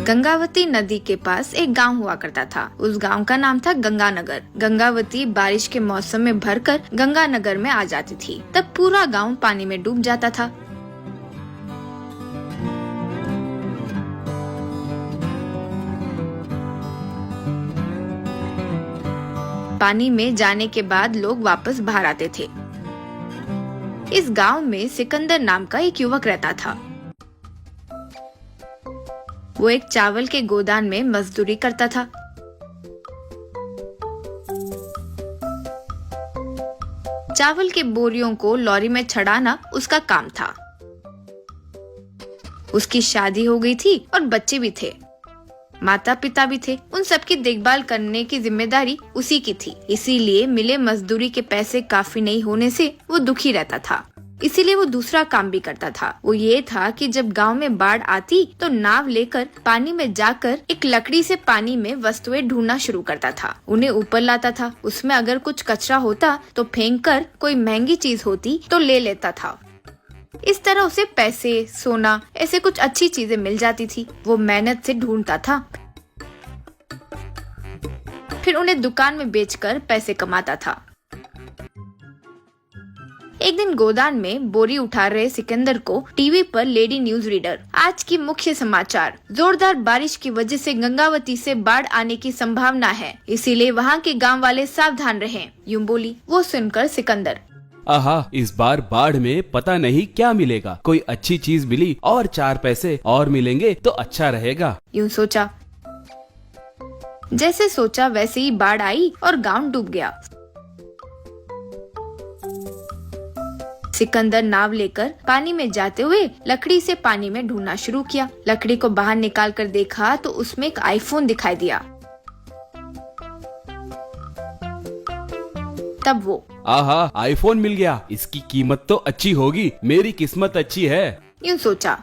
गंगावती नदी के पास एक गांव हुआ करता था। उस गांव का नाम था गंगानगर। गंगावती बारिश के मौसम में भरकर गंगानगर में आ जाती थी। तब पूरा गांव पानी में डूब जाता था। पानी में जाने के बाद लोग वापस बाहर आते थे। इस गांव में सिकंदर नाम का एक युवक रहता था। वो एक चावल के गोदाम में मजदूरी करता था। चावल के बोरियों को लॉरी में चढ़ाना उसका काम था। उसकी शादी हो गई थी और बच्चे भी थे। माता पिता भी थे। उन सबकी देखभाल करने की जिम्मेदारी उसी की थी। इसीलिए मिले मजदूरी के पैसे काफी नहीं होने से वो दुखी रहता था। इसीलिए वो दूसरा काम भी करता था। वो ये था कि जब गांव में बाढ़ आती तो नाव लेकर पानी में जाकर एक लकड़ी से पानी में वस्तुएं ढूंढना शुरू करता था। उन्हें ऊपर लाता था। उसमें अगर कुछ कचरा होता तो फेंक कर, कोई महंगी चीज होती तो ले लेता था। इस तरह उसे पैसे, सोना, ऐसे कुछ अच्छी चीजें मिल जाती थी। वो मेहनत से ढूंढता था, फिर उन्हें दुकान में बेचकर पैसे कमाता था। एक दिन गोदान में बोरी उठा रहे सिकंदर को टीवी पर लेडी न्यूज रीडर, आज की मुख्य समाचार, जोरदार बारिश की वजह से गंगावती से बाढ़ आने की संभावना है, इसीलिए वहाँ के गांव वाले सावधान रहें, यूं बोली। वो सुनकर सिकंदर, आहा, इस बार बाढ़ में पता नहीं क्या मिलेगा। कोई अच्छी चीज मिली और 4 पैसे और मिलेंगे तो अच्छा रहेगा, यूं सोचा। जैसे सोचा वैसे ही बाढ़ आई और गांव डूब गया। सिकंदर नाव लेकर पानी में जाते हुए लकड़ी से पानी में ढूंढना शुरू किया। लकड़ी को बाहर निकाल कर देखा तो उसमें एक आईफोन दिखाई दिया। तब वो, आहा, आईफोन मिल गया। इसकी कीमत तो अच्छी होगी। मेरी किस्मत अच्छी है, यूं सोचा।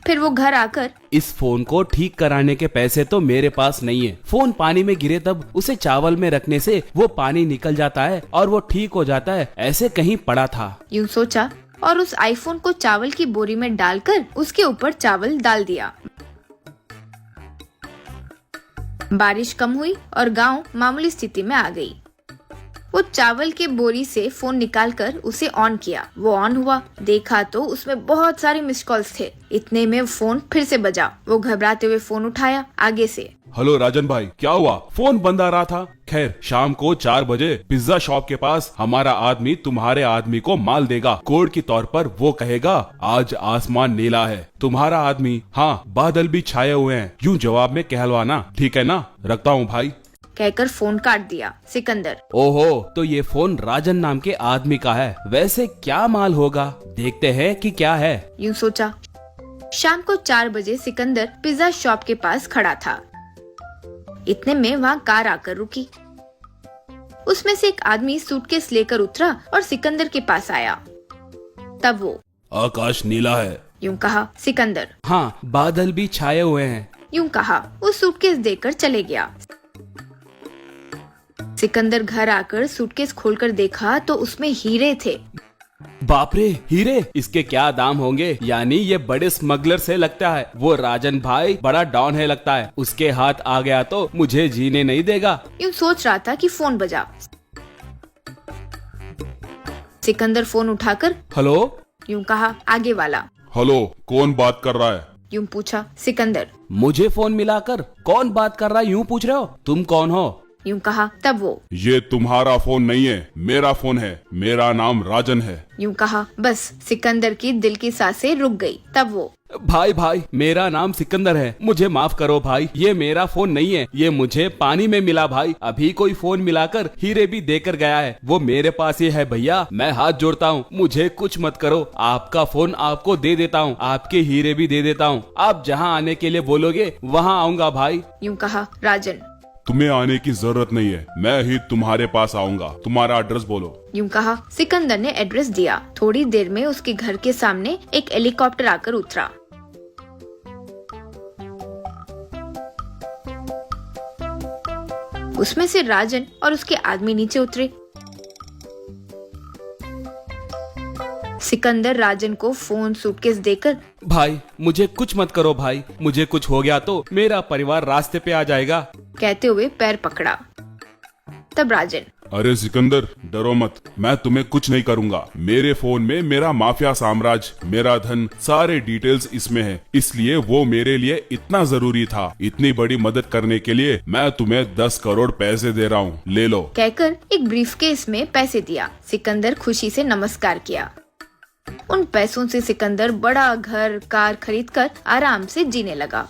फिर वो घर आकर, इस फोन को ठीक कराने के पैसे तो मेरे पास नहीं है। फोन पानी में गिरे तब उसे चावल में रखने से वो पानी निकल जाता है और वो ठीक हो जाता है, ऐसे कहीं पड़ा था, यूं सोचा। और उस आईफोन को चावल की बोरी में डालकर उसके ऊपर चावल डाल दिया। बारिश कम हुई और गांव मामूली स्थिति में आ गई। वो चावल के बोरी से फोन निकालकर उसे ऑन किया। वो ऑन हुआ, देखा तो उसमें बहुत सारे मिस कॉल्स थे। इतने में फोन फिर से बजा। वो घबराते हुए फोन उठाया आगे से। हेलो राजन भाई, क्या हुआ? फोन बंद आ रहा था। खैर, शाम को 4 बजे पिज्जा शॉप के पास हमारा आदमी तुम्हारे आदमी को माल देगा। कोड के तौर पर वो कहेगा, आज आसमान नीला है, तुम्हारा आदमी, हाँ बादल भी छाए हुए हैं, यूं जवाब में कहलवाना, ठीक है ना? रखता हूँ भाई, कहकर फोन काट दिया सिकंदर। ओहो, तो ये फोन राजन नाम के आदमी का है। वैसे क्या माल होगा, देखते हैं कि क्या है, यूं सोचा। शाम को 4 बजे सिकंदर पिज्जा शॉप के पास खड़ा था। इतने में वहाँ कार आकर रुकी। उसमें से एक आदमी सूटकेस लेकर उतरा और सिकंदर के पास आया। तब वो, आकाश नीला है, यूं कहा सिकंदर। हाँ, बादल भी छाए हुए हैं, यूं कहा। वो सूटकेस देकर चले गया। सिकंदर घर आकर सूटकेस खोलकर देखा तो उसमें हीरे थे। बाप रे, हीरे, इसके क्या दाम होंगे? यानी ये बड़े स्मगलर से लगता है। वो राजन भाई बड़ा डॉन है लगता है। उसके हाथ आ गया तो मुझे जीने नहीं देगा, यूं सोच रहा था कि फोन बजा। सिकंदर फोन उठाकर, हेलो, यूं कहा आगे वाला। हेलो, कौन बात कर रहा है? यूं पूछा सिकंदर। मुझे फोन मिलाकर कौन बात कर रहा है यूं पूछ रहे हो? तुम कौन हो? यूं कहा। तब वो, ये तुम्हारा फोन नहीं है, मेरा फोन है, मेरा नाम राजन है, यूं कहा। बस सिकंदर की दिल की सांसें रुक गई। तब वो, भाई, मेरा नाम सिकंदर है, मुझे माफ करो भाई, ये मेरा फोन नहीं है, ये मुझे पानी में मिला भाई। अभी कोई फोन मिलाकर हीरे भी देकर गया है, वो मेरे पास ही है भैया। मैं हाथ जोड़ता हूँ, मुझे कुछ मत करो। आपका फोन आपको दे देता हूँ, आपके हीरे भी दे देता हूँ। आप जहाँ आने के लिए बोलोगे वहाँ आऊंगा भाई, यूं कहा राजन। तुम्हें आने की जरूरत नहीं है, मैं ही तुम्हारे पास आऊंगा। तुम्हारा एड्रेस बोलो, यूं कहा। सिकंदर ने एड्रेस दिया। थोड़ी देर में उसके घर के सामने एक हेलीकॉप्टर आकर उतरा। उसमें से राजन और उसके आदमी नीचे उतरे। सिकंदर राजन को फोन सूटकेस देकर, भाई मुझे कुछ मत करो भाई, मुझे कुछ हो गया तो मेरा परिवार रास्ते पे आ जाएगा। कहते हुए पैर पकड़ा। तब राजन, अरे सिकंदर डरो मत, मैं तुम्हें कुछ नहीं करूंगा। मेरे फोन में मेरा माफिया साम्राज्य, मेरा धन, सारे डिटेल्स इसमें है, इसलिए वो मेरे लिए इतना जरूरी था। इतनी बड़ी मदद करने के लिए मैं तुम्हें 10 करोड़ पैसे दे रहा हूँ, ले लो। कहकर एक ब्रीफकेस में पैसे दिया। सिकंदर खुशी से नमस्कार किया। उन पैसों से सिकंदर बड़ा घर कार खरीदकर आराम से जीने लगा।